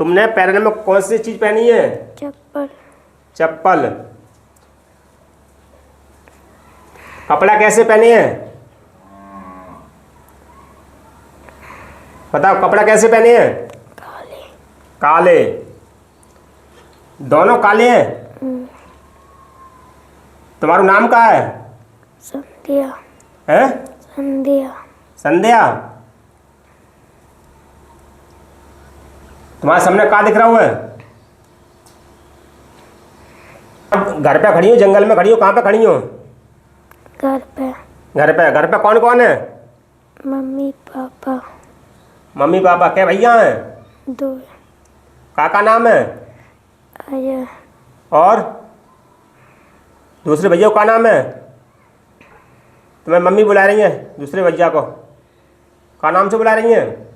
तुमने पैर में कौन सी चीज पहनी है? चप्पल। चप्पल। कपड़ा कैसे पहने हैं? बताओ कपड़ा कैसे पहने हैं? काले। काले। दोनों काले हैं। तुम्हारा नाम क्या है? संध्या। हैं? संध्या। संध्या। तुम्हारे सामने क्या दिख रहा हुआ है? घर पे खड़ी हो, जंगल में खड़ी हो, कहाँ पे खड़ी हो? घर पे। घर पे। घर पे कौन कौन है? Mummy papa. मम्मी पापा क्या भैया हैं? 2। काका नाम है? अजय। और दूसरे भैया का नाम है? तुम्हें मम्मी बुला रही हैं दूसरे भैया को, क्या नाम से बुला रही हैं?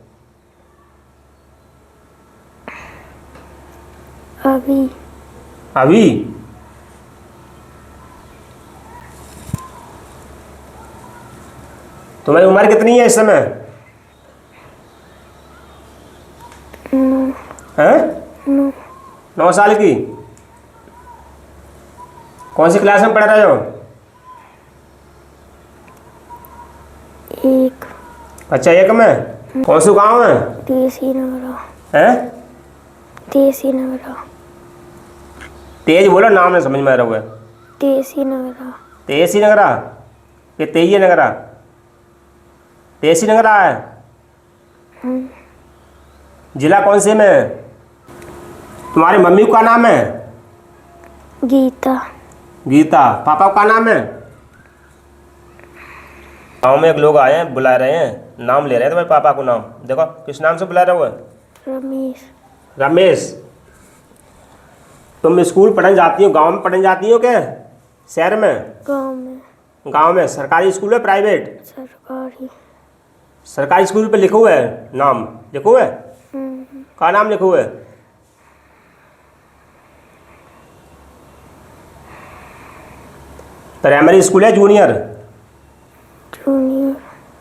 अभी। अभी। तुम्हारी उम्र कितनी है इस समय? 9। हैं? 9। 9 साल की। कौन सी क्लास में पढ़ रहे हो? 1। अच्छा 1 में। कौन सा गाँव है? देसी नगरा। हैं? देसी नगरा। तेज बोलो, नाम नहीं समझ में आ रहा हुआ है। देसी नगरा। तेसी नगरा ये तेजी नगरा? तेसी नगरा है। जिला कौन से में है? तुम्हारी मम्मी का नाम है? गीता। गीता। पापा का नाम है? गाँव में एक लोग आए हैं, बुला रहे हैं, नाम ले रहे हैं तुम्हारे पापा को। नाम देखो किस नाम से बुला रहे हो? रमेश। रमेश। तुम स्कूल पढ़ने जाती हो, गांव में पढ़ने जाती हो क्या? शहर में? गांव में। गांव में। सरकारी स्कूल है प्राइवेट? सरकारी। सरकारी स्कूल पे लिखा हुआ है नाम? लिखा हुआ है? क्या नाम लिखा हुआ है? प्राइमरी स्कूल है जूनियर? जूनियर।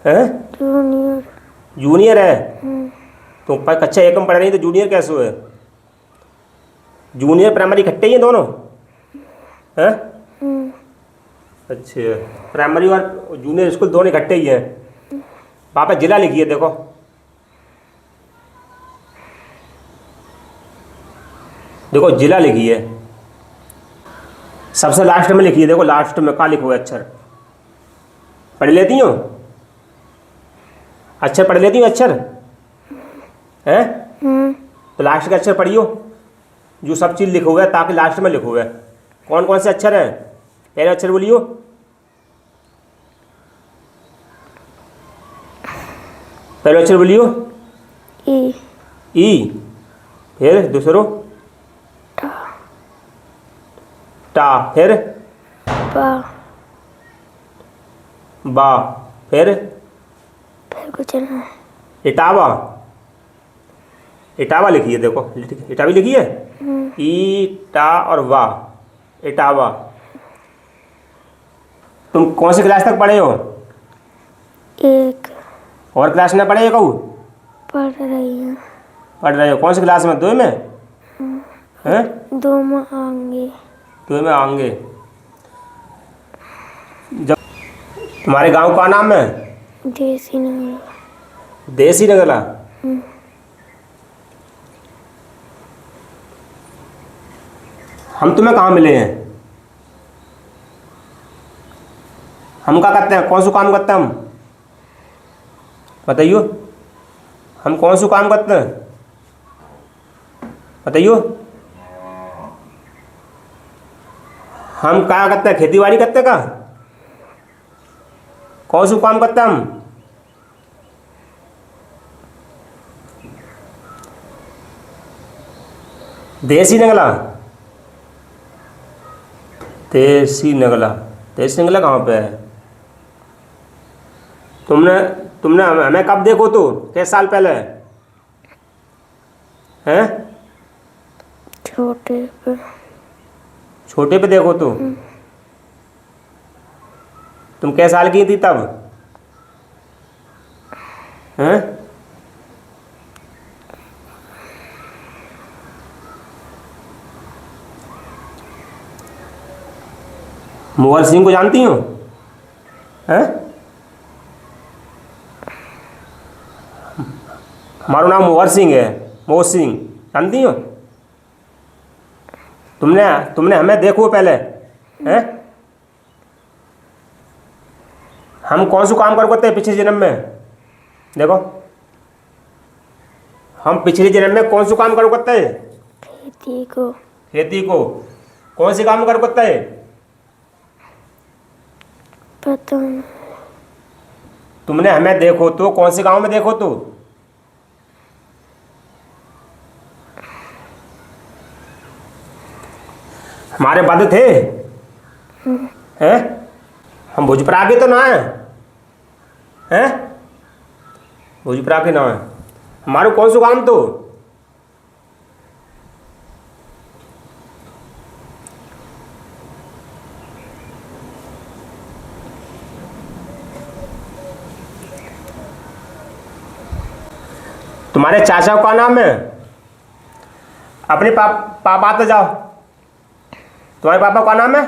हैं? जूनियर। जूनियर है। तुम पर कक्षा 1 में पढ़ रही तो जूनियर कैसे हुए? जूनियर प्राइमरी इकट्ठे ही हैं दोनों? हैं? अच्छा, प्राइमरी और जूनियर स्कूल दोनों इकट्ठे ही हैं। पापा जिला लिखिए देखो। देखो जिला लिखिए, सबसे लास्ट में लिखिए। देखो लास्ट में क्या लिखा हुआ है अक्षर? पढ़ लेती हो? अक्षर पढ़ लेती हो अक्षर? हैं? तो लास्ट के अक्षर पढ़ियो, जो सब चीज़ लिखा हुआ है, ताकि लास्ट में लिखा हुआ है। कौन कौन से अक्षर हैं? पहले अक्षर बोलियो। पहले अक्षर बोलियो। ई। ई। फिर दूसरो? टा। टा। फिर? बा। बा। फिर कुछ नहीं। इटावा। इटावा लिखिए देखो, इटावी लिखिए। ई टा और वाह, इटावा। तुम कौन सी क्लास तक पढ़े हो? 1। और क्लास में पढ़े कहू? पढ़ रही हूँ। पढ़ रहे हो? कौन सी क्लास में? 2 में? हैं? 2 में आएंगे। 2 में आएंगे। जब तुम्हारे गांव का नाम है? देसी नगरा। देसी नगरा। हम तुम्हें कहाँ मिले हैं? हम क्या करते हैं? कौन सा काम करते हैं हम? बताइयो, हम कौन सा काम करते हैं? बताइयो। हम क्या करते हैं? खेती बाड़ी करते हैं का? कौन सा काम करते हैं हम? देसी नगला। देसी नगला। देसी नगला कहाँ पे है? तुमने तुमने हमें कब देखो? तो किस साल पहले? हैं? छोटे पे। छोटे पे देखो तो? तुम कै साल की थी तब? हैं? मुगल सिंह को जानती हो? हैं? हमारा नाम मुगल सिंह है, मोहर सिंह, जानती हो? तुमने हमें देखो पहले, हैं? हम कौन सा काम कर करते हैं पिछले जन्म में? देखो, हम पिछले जन्म में कौन सा काम कर करते हैं? खेती को। कौन से काम कर करते हैं? पता नहीं। तुमने हमें देखो तो कौन से गांव में देखो तो? हमारे बद थे, हैं? हम भोजपुरा के तो ना है, हैं? भोजपुरा के ना है। हमारे कौन सा काम तो? तुम्हारे चाचा का नाम है? अपने पापा तो जाओ। तुम्हारे पापा का नाम है?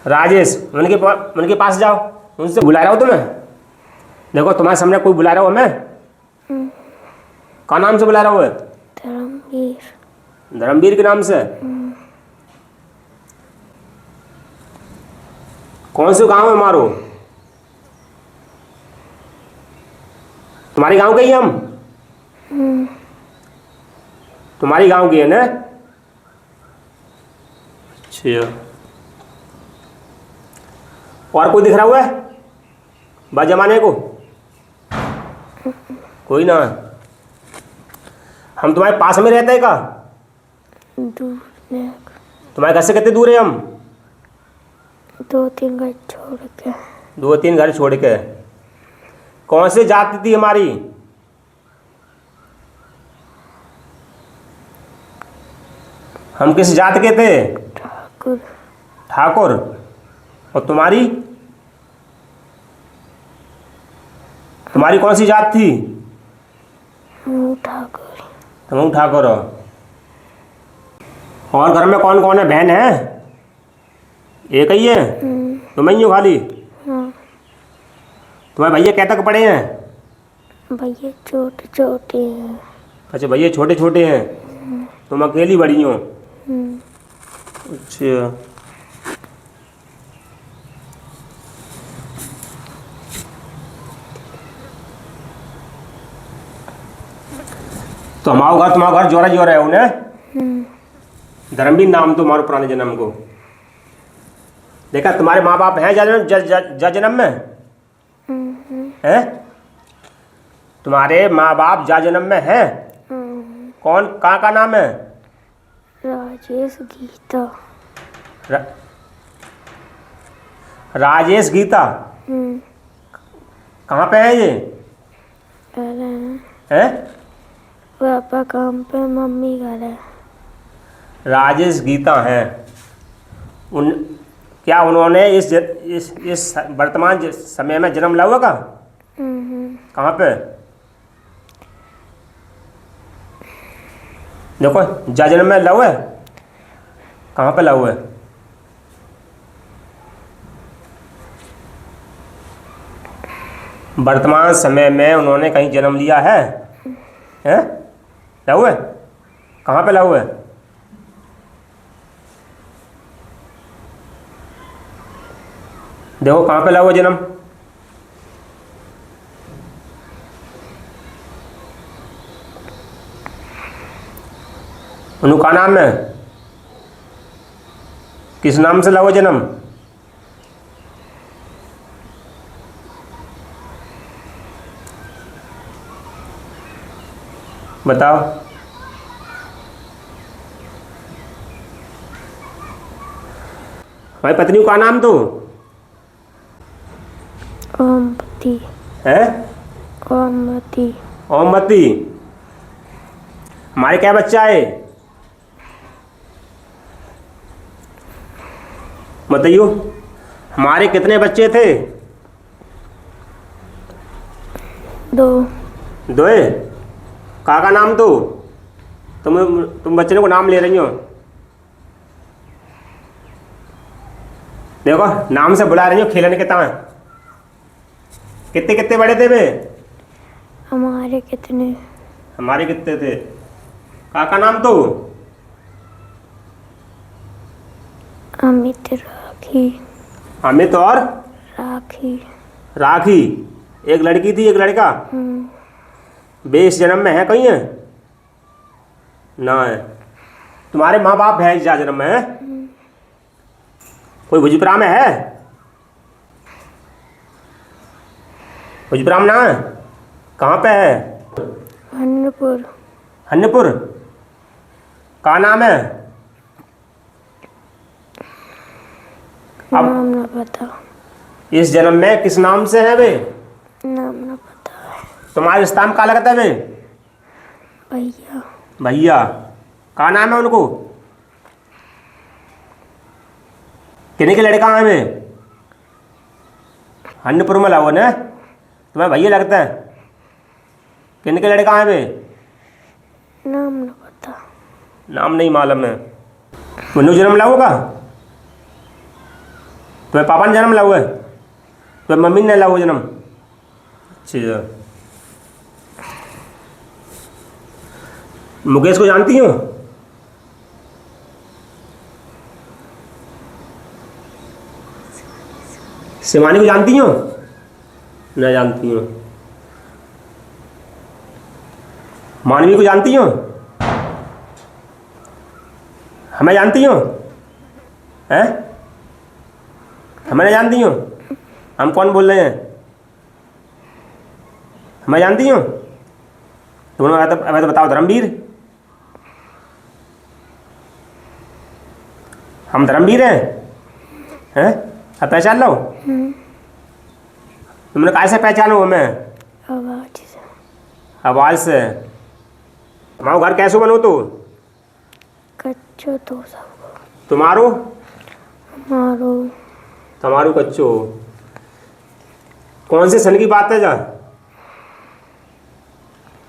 राजेश। उनके पास जाओ, उनसे बुला रहा हो तुम्हें। देखो तुम्हारे सामने कोई बुला रहा हो हमें, का नाम से बुला रहा हो? धर्मवीर। धर्मवीर के नाम से। कौन से गांव है मारो? तुम्हारे गांव के ही हम? तुम्हारी गांव की है ना? अच्छा, और कोई दिख रहा हुआ है बा जमाने को? कोई ना। हम तुम्हारे पास में रहते हैं का? दूर में। तुम्हारे घर से कितने दूर है हम? 2-3 घर छोड़ के। 2-3 घर छोड़ के। कौन सी जाति थी हमारी? हम किस जात के थे? ठाकुर। ठाकुर। और तुम्हारी? तुम्हारी कौन सी जात थी? ठाकुर। तुम ठाकुर हो। और घर में कौन कौन है? बहन है? एक ही है? तुम ही हो खाली? हाँ। तुम्हारे भैया क्या तक पढ़े हैं? भैया छोटे छोटे हैं। अच्छा, भैया छोटे छोटे हैं, तुम अकेली बड़ी हो। अच्छा, तो तुम्हारा घर जोरा जोरा है उन्हें? धर्मवीर नाम तो हमारे पुराने जन्म को। देखा तुम्हारे माँ बाप हैं जन्म में? हैं? तुम्हारे माँ बाप जन्म में हैं? कौन कहाँ का नाम है? राजेश गीता। राजेश गीता। कहाँ पे है ये? हैं? पापा काम पे, मम्मी घर है। राजेश गीता हैं। क्या उन्होंने इस वर्तमान समय में जन्म लिया हुआ का? कहाँ पे? देखो जन्म में लिया हुआ है, कहाँ पे लिया हुआ है? वर्तमान समय में उन्होंने कहीं जन्म लिया है? हैं? लिया हुआ है? कहाँ पे लिया हुआ है? देखो कहाँ पे लिया हुआ जन्म? उनका नाम है? किस नाम से लिया हुआ जन्म? बताओ। भाई पत्नी का नाम तो? ओमवती। है? ओमवती। ओमवती। हमारे क्या बच्चा है? बताइयो, हमारे कितने बच्चे थे? 2। 2 है? का नाम तो? तुम बच्चे को नाम ले रही हो? देखो नाम से बुला रही हो, खेलने के ता कितने कितने बड़े थे वे? हमारे कितने? हमारे कितने थे? काका नाम तो? अमित, राखी। अमित और राखी। राखी। एक लड़की थी एक लड़का? वे इस जन्म में है कहीं है? ना है। तुम्हारे माँ बाप है इस जन्म में है? कोई भुजप्रा में है? भुजप्रा में ना है? कहाँ पे है? हन्नपुर। हन्नपुर। का नाम है? अब नाम ना पता। इस जन्म में किस नाम से है वे? नाम ना पता है। तुम्हारे रिश्ता में का लगता है वे? भैया। भैया। का नाम है उनको? किन्हीं के लड़का है वे? हन्नपुर में लाओ ने तुम्हें भैया लगता है? किन्हीं के लड़का है वे? नाम ना पता। नाम नहीं मालूम है। मनु जन्म लाओ का? तुम्हें पापा ने जन्म लाओ है? तुम्हें मम्मी ने लाओ जन्म? अच्छा। मुकेश को जानती हो? शिवानी को जानती हो? नहीं जानती हो। मानवी को जानती हो? हमें जानती हो? हैं? हमें नहीं जानती हो? हम कौन बोल रहे हैं? हमें जानती हो? तुम लोग अब तो बताओ धर्मवीर। हम धर्मवीर हैं? हैं? अब पहचान लो? तुमने कैसे पहचानो हमें? आवाज से। आवाज से। हमारा घर कैसे बनो तो? कच्चो तो सब। तुम्हारो? हमारो। तुम्हारो कच्चो। कौन से सन की बात है जा?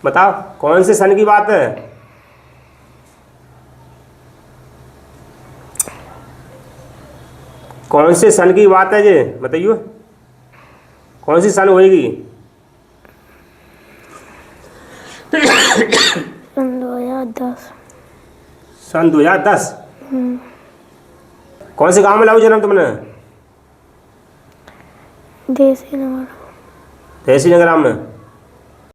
बताओ कौन से सन की बात है? कौन से सन की बात है ये बताइए? कौन सी सन होएगी? सन 2010। सन 2010। कौन से गांव में लाओ जन्म तुमने? देसी नगर। तहसील नगर में।